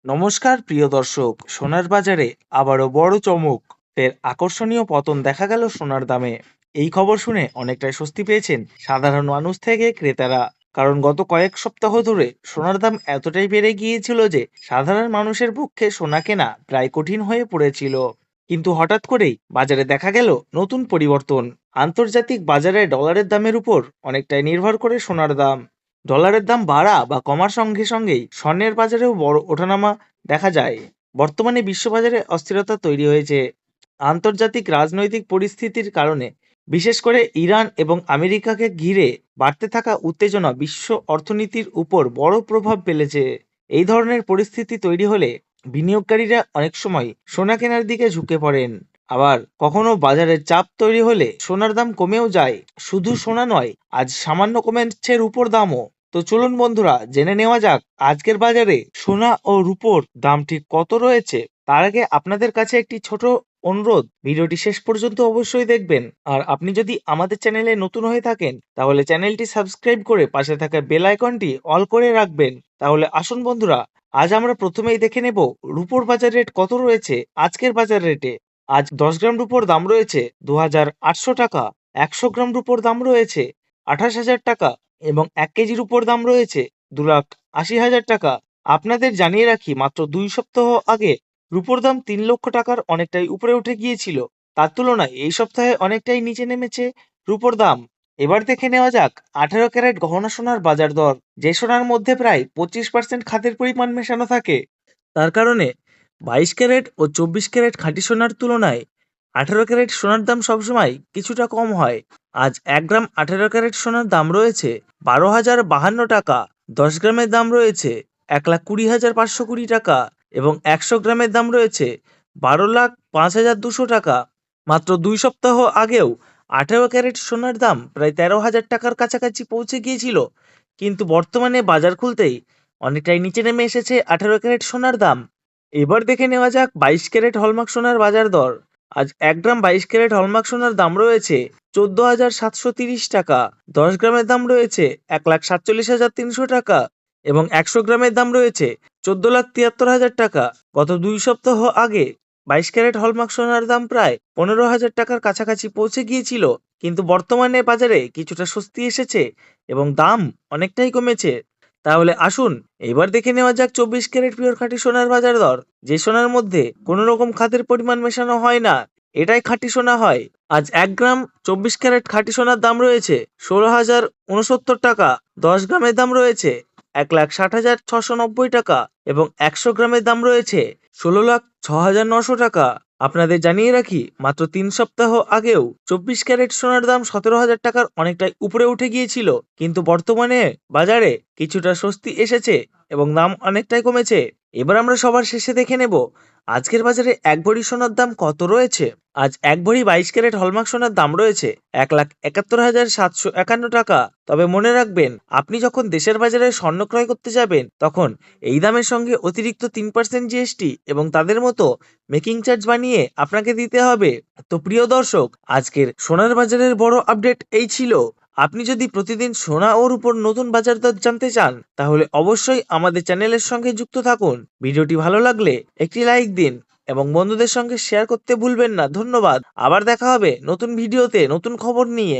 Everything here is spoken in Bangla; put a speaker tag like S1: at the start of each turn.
S1: নমস্কার প্রিয় দর্শক, সোনার বাজারে আবারও বড় চমক। ফের আকর্ষণীয় পতন দেখা গেল সোনার দামে। এই খবর শুনে অনেকটাই স্বস্তি পেয়েছেন সাধারণ মানুষ থেকে ক্রেতারা। কারণ গত কয়েক সপ্তাহ ধরে সোনার দাম এতটাই বেড়ে গিয়েছিল যে সাধারণ মানুষের পক্ষে সোনা কেনা প্রায় কঠিন হয়ে পড়েছিল। কিন্তু হঠাৎ করেই বাজারে দেখা গেল নতুন পরিবর্তন। আন্তর্জাতিক বাজারে ডলারের দামের উপর অনেকটাই নির্ভর করে সোনার দাম। ডলারের দাম বাড়া বা কমার সঙ্গে সঙ্গেই স্বর্ণের বাজারেও বড় ওঠানামা দেখা যায়। বর্তমানে বিশ্ববাজারে অস্থিরতা তৈরি হয়েছে আন্তর্জাতিক রাজনৈতিক পরিস্থিতির কারণে। বিশেষ করে ইরান এবং আমেরিকাকে ঘিরে বাড়তে থাকা উত্তেজনা বিশ্ব অর্থনীতির উপর বড় প্রভাব ফেলেছে। এই ধরনের পরিস্থিতি তৈরি হলে বিনিয়োগকারীরা অনেক সময় সোনা কেনার দিকে ঝুঁকে পড়েন। আবার কখনো বাজারের চাপ তৈরি হলে সোনার দাম কমেও যায়। শুধু সোনা নয়, আজ সামান্য কমেছে রূপোর দামও। তো চলুন বন্ধুরা, জেনে নেওয়া যাক আজকের বাজারে সোনা ও রূপোর দাম ঠিক কত রয়েছে। তার আগে আপনাদের কাছে একটি ছোট অনুরোধ, ভিডিওটি শেষ পর্যন্ত অবশ্যই দেখবেন। আর আপনি যদি আমাদের চ্যানেলে নতুন হয়ে থাকেন তাহলে চ্যানেলটি সাবস্ক্রাইব করে পাশে থাকা বেল আইকনটি অল করে রাখবেন। তাহলে আসুন বন্ধুরা, আজ আমরা প্রথমেই দেখে নেব রূপোর বাজার রেট কত রয়েছে আজকের বাজার রেটে। আজ 10 গ্রাম রূপোর দাম রয়েছে 2800 টাকা। 100 গ্রাম রূপোর দাম রয়েছে 28,000 টাকা এবং 1 কেজির উপর দাম রয়েছে 2,80,000 টাকা। আপনাদের জানিয়ে রাখি, মাত্র 2 সপ্তাহ আগে রূপোর দাম 3 লক্ষ টাকার অনেকটাই উপরে উঠে গিয়েছিল। তার তুলনায় এই সপ্তাহে অনেকটাই নিচে নেমেছে রূপোর দাম। এবার দেখে নেওয়া যাক 18 ক্যারেট গহনা সোনার বাজার দর। যে সোনার মধ্যে প্রায় 25% খাদের পরিমাণ মেশানো থাকে, তার কারণে 22 ক্যারেট ও 24 ক্যারেট খাঁটি সোনার তুলনায় 18 ক্যারেট সোনার দাম সবসময় কিছুটা কম হয়। আজ 1 গ্রাম 18 ক্যারেট সোনার দাম রয়েছে 12,052 টাকা। 10 গ্রামের দাম রয়েছে 1,20,520 টাকা এবং 100 গ্রামের দাম রয়েছে 12,05,200 টাকা। মাত্র 2 সপ্তাহ আগেও 18 ক্যারেট সোনার দাম প্রায় 13,000 টাকার কাছাকাছি পৌঁছে গিয়েছিল, কিন্তু বর্তমানে বাজার খুলতেই অনেকটাই নিচে নেমে এসেছে 18 ক্যারেট সোনার দাম। এবার দেখে নেওয়া যাক 22 ক্যারেট হলমার্ক সোনার বাজার দর। আজ 1 গ্রাম 22 ক্যারেট হলমার্ক সোনার দাম রয়েছে 14,730 টাকা। 10 গ্রামের দাম রয়েছে 1,47,300 টাকা এবং 100 গ্রামের দাম রয়েছে 14,73,000 টাকা। গত 2 সপ্তাহ আগে 22 ক্যারেট হলমার্ক সোনার দাম প্রায় 15,000 টাকার কাছাকাছি পৌঁছে গিয়েছিল, কিন্তু বর্তমানে বাজারে কিছুটা স্বস্তি এসেছে এবং দাম অনেকটাই কমেছে। তাহলে আসুন এবার দেখে নেওয়া যাক 24 ক্যারেট পিওর খাঁটি সোনার বাজার দর। যে সোনার মধ্যে কোনো রকম খাদের পরিমাণ মেশানো হয় না, এটাই খাঁটি সোনা হয়। আজ 1 গ্রাম 24 ক্যারেট খাঁটি সোনার দাম রয়েছে 16,069 টাকা। 10 গ্রামের দাম রয়েছে 1,60,690 টাকা এবং 100 গ্রামের দাম রয়েছে 16,06,900 টাকা। আপনাদের জানিয়ে রাখি, মাত্র 3 সপ্তাহ আগেও 24 ক্যারেট সোনার দাম 17,000 টাকার অনেকটাই উপরে উঠে গিয়েছিল, কিন্তু বর্তমানে বাজারে কিছুটা স্বস্তি এসেছে এবং দাম অনেকটাই কমেছে। এবার আমরা সবার শেষে দেখে নেব আজকের বাজারে 1 ভরি সোনার দাম কত রয়েছে। আজ 1 ভরি 22 ক্যারেট হলমার্ক সোনার দাম রয়েছে 1,71,751 টাকা। তবে মনে রাখবেন, আপনি যখন দেশের বাজারে স্বর্ণ ক্রয় করতে যাবেন তখন এই দামের সঙ্গে অতিরিক্ত 3% জিএসটি এবং তাদের মতো মেকিং চার্জ বানিয়ে আপনাকে দিতে হবে। তো প্রিয় দর্শক, আজকের সোনার বাজারের বড় আপডেট এই ছিল। আপনি যদি প্রতিদিন সোনা ওর উপর নতুন বাজার দর জানতে চান তাহলে অবশ্যই আমাদের চ্যানেলের সঙ্গে যুক্ত থাকুন। ভিডিওটি ভালো লাগলে একটি লাইক দিন এবং বন্ধুদের সঙ্গে শেয়ার করতে ভুলবেন না। ধন্যবাদ। আবার দেখা হবে নতুন ভিডিওতে নতুন খবর নিয়ে।